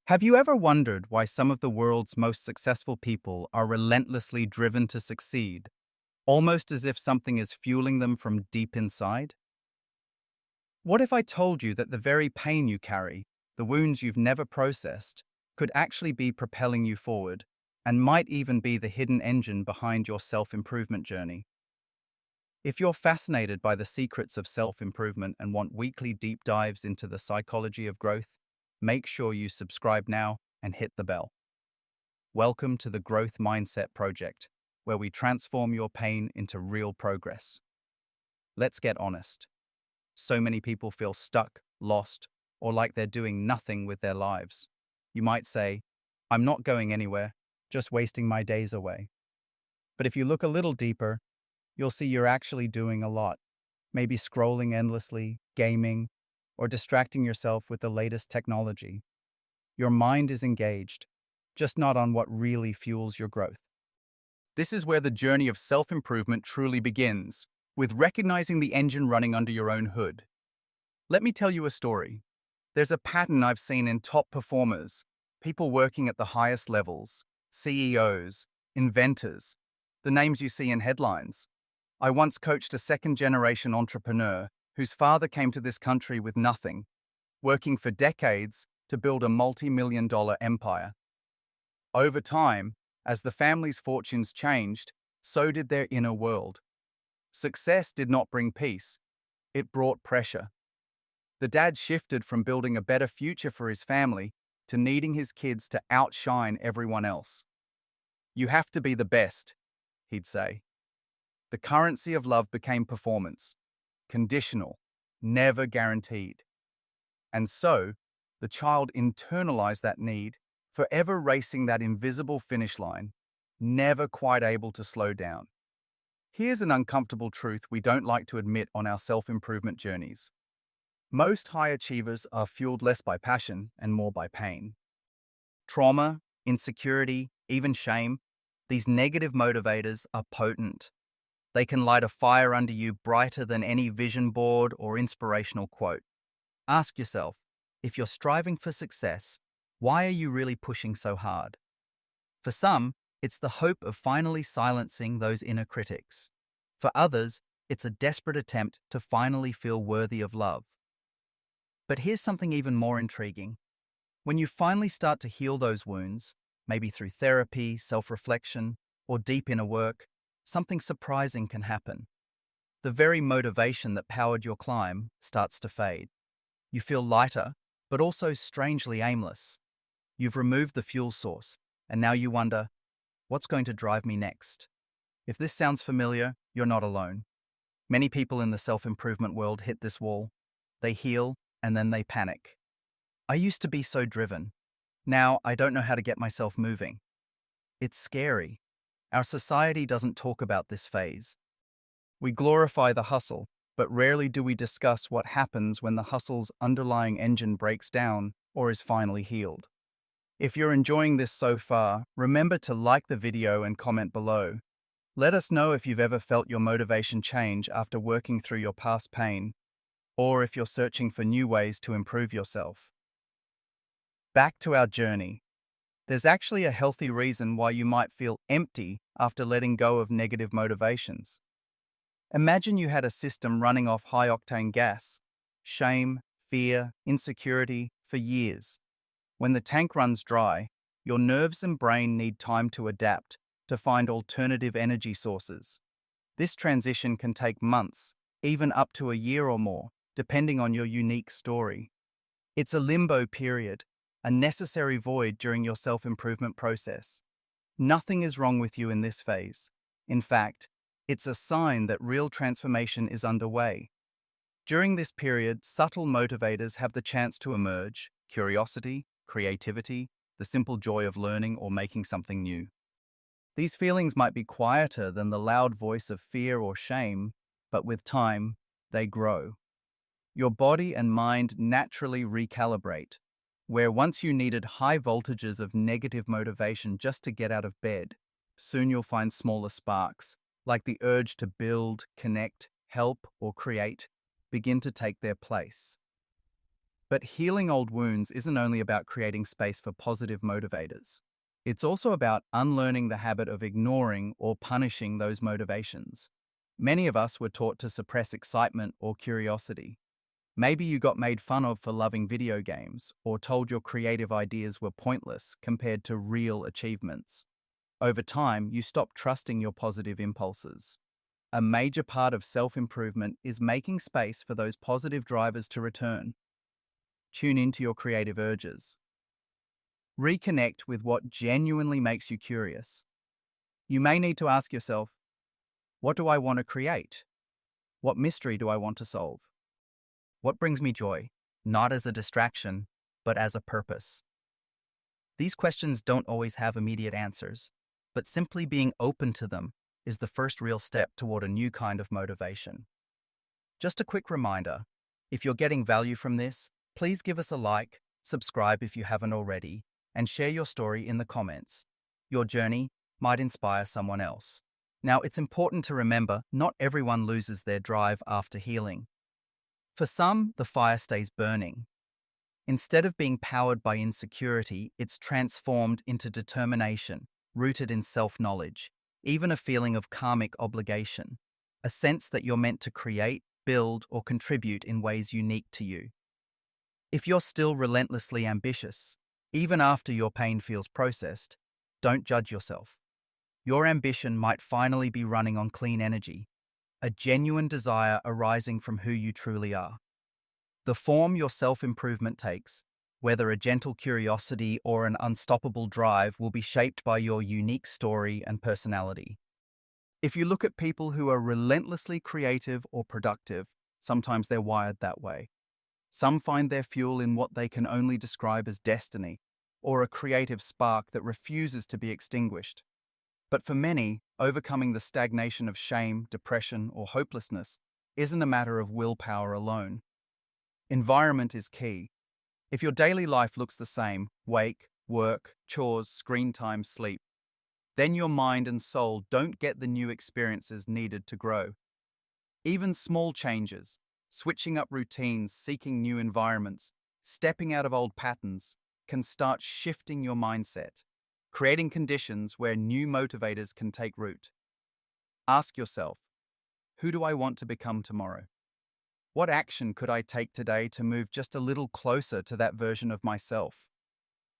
Have you ever wondered why some of the world's most successful people are relentlessly driven to succeed, almost as if something is fueling them from deep inside? What if I told you that the very pain you carry, the wounds you've never processed, could actually be propelling you forward and might even be the hidden engine behind your self-improvement journey? If you're fascinated by the secrets of self-improvement and want weekly deep dives into the psychology of growth, make sure you subscribe now and hit the bell. Welcome to the Growth Mindset Project, where we transform your pain into real progress. Let's get honest. So many people feel stuck, lost, or like they're doing nothing with their lives. You might say, I'm not going anywhere, just wasting my days away. But if you look a little deeper, you'll see you're actually doing a lot. Maybe scrolling endlessly, gaming, or distracting yourself with the latest technology. Your mind is engaged, just not on what really fuels your growth. This is where the journey of self-improvement truly begins, with recognizing the engine running under your own hood. Let me tell you a story. There's a pattern I've seen in top performers, people working at the highest levels, CEOs, inventors, the names you see in headlines. I once coached a second-generation entrepreneur whose father came to this country with nothing, working for decades to build a multi-million-dollar empire. Over time, as the family's fortunes changed, so did their inner world. Success did not bring peace. It brought pressure. The dad shifted from building a better future for his family to needing his kids to outshine everyone else. You have to be the best, he'd say. The currency of love became performance, conditional, never guaranteed. And so, the child internalized that need, forever racing that invisible finish line, never quite able to slow down. Here's an uncomfortable truth we don't like to admit on our self-improvement journeys. Most high achievers are fueled less by passion and more by pain. Trauma, insecurity, even shame, these negative motivators are potent. They can light a fire under you brighter than any vision board or inspirational quote. Ask yourself, if you're striving for success, why are you really pushing so hard? For some, it's the hope of finally silencing those inner critics. For others, it's a desperate attempt to finally feel worthy of love. But here's something even more intriguing. When you finally start to heal those wounds, maybe through therapy, self-reflection, or deep inner work, something surprising can happen. The very motivation that powered your climb starts to fade. You feel lighter, but also strangely aimless. You've removed the fuel source, and now you wonder, what's going to drive me next? If this sounds familiar, you're not alone. Many people in the self-improvement world hit this wall. They heal, and then they panic. I used to be so driven. Now I don't know how to get myself moving. It's scary. Our society doesn't talk about this phase. We glorify the hustle, but rarely do we discuss what happens when the hustle's underlying engine breaks down or is finally healed. If you're enjoying this so far, remember to like the video and comment below. Let us know if you've ever felt your motivation change after working through your past pain, or if you're searching for new ways to improve yourself. Back to our journey. There's actually a healthy reason why you might feel empty after letting go of negative motivations. Imagine you had a system running off high-octane gas, shame, fear, insecurity, for years. When the tank runs dry, your nerves and brain need time to adapt, to find alternative energy sources. This transition can take months, even up to a year or more, depending on your unique story. It's a limbo period, a necessary void during your self-improvement process. Nothing is wrong with you in this phase. In fact, it's a sign that real transformation is underway. During this period, subtle motivators have the chance to emerge: curiosity, creativity, the simple joy of learning or making something new. These feelings might be quieter than the loud voice of fear or shame, but with time, they grow. Your body and mind naturally recalibrate. Where once you needed high voltages of negative motivation just to get out of bed, soon you'll find smaller sparks, like the urge to build, connect, help, or create, begin to take their place. But healing old wounds isn't only about creating space for positive motivators. It's also about unlearning the habit of ignoring or punishing those motivations. Many of us were taught to suppress excitement or curiosity. Maybe you got made fun of for loving video games or told your creative ideas were pointless compared to real achievements. Over time, you stopped trusting your positive impulses. A major part of self-improvement is making space for those positive drivers to return. Tune into your creative urges. Reconnect with what genuinely makes you curious. You may need to ask yourself, what do I want to create? What mystery do I want to solve? What brings me joy, not as a distraction, but as a purpose? These questions don't always have immediate answers, but simply being open to them is the first real step toward a new kind of motivation. Just a quick reminder, if you're getting value from this, please give us a like, subscribe if you haven't already, and share your story in the comments. Your journey might inspire someone else. Now, it's important to remember, not everyone loses their drive after healing. For some, the fire stays burning. Instead of being powered by insecurity, it's transformed into determination, rooted in self-knowledge, even a feeling of karmic obligation, a sense that you're meant to create, build, or contribute in ways unique to you. If you're still relentlessly ambitious, even after your pain feels processed, don't judge yourself. Your ambition might finally be running on clean energy, a genuine desire arising from who you truly are. The form your self-improvement takes, whether a gentle curiosity or an unstoppable drive, will be shaped by your unique story and personality. If you look at people who are relentlessly creative or productive, sometimes they're wired that way. Some find their fuel in what they can only describe as destiny, or a creative spark that refuses to be extinguished. But for many, overcoming the stagnation of shame, depression, or hopelessness isn't a matter of willpower alone. Environment is key. If your daily life looks the same, wake, work, chores, screen time, sleep, then your mind and soul don't get the new experiences needed to grow. Even small changes, switching up routines, seeking new environments, stepping out of old patterns, can start shifting your mindset, creating conditions where new motivators can take root. Ask yourself, who do I want to become tomorrow? What action could I take today to move just a little closer to that version of myself?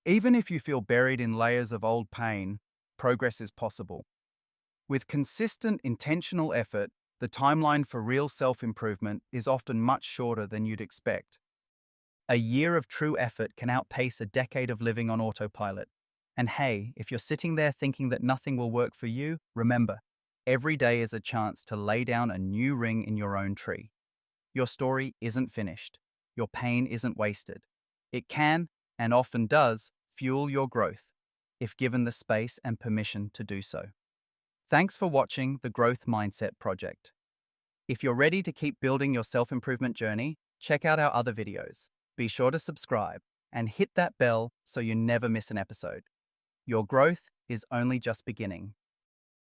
Even if you feel buried in layers of old pain, progress is possible. With consistent, intentional effort, the timeline for real self-improvement is often much shorter than you'd expect. A year of true effort can outpace a decade of living on autopilot. And hey, if you're sitting there thinking that nothing will work for you, remember, every day is a chance to lay down a new ring in your own tree. Your story isn't finished. Your pain isn't wasted. It can, and often does, fuel your growth, if given the space and permission to do so. Thanks for watching the Growth Mindset Project. If you're ready to keep building your self-improvement journey, check out our other videos. Be sure to subscribe and hit that bell so you never miss an episode. Your growth is only just beginning.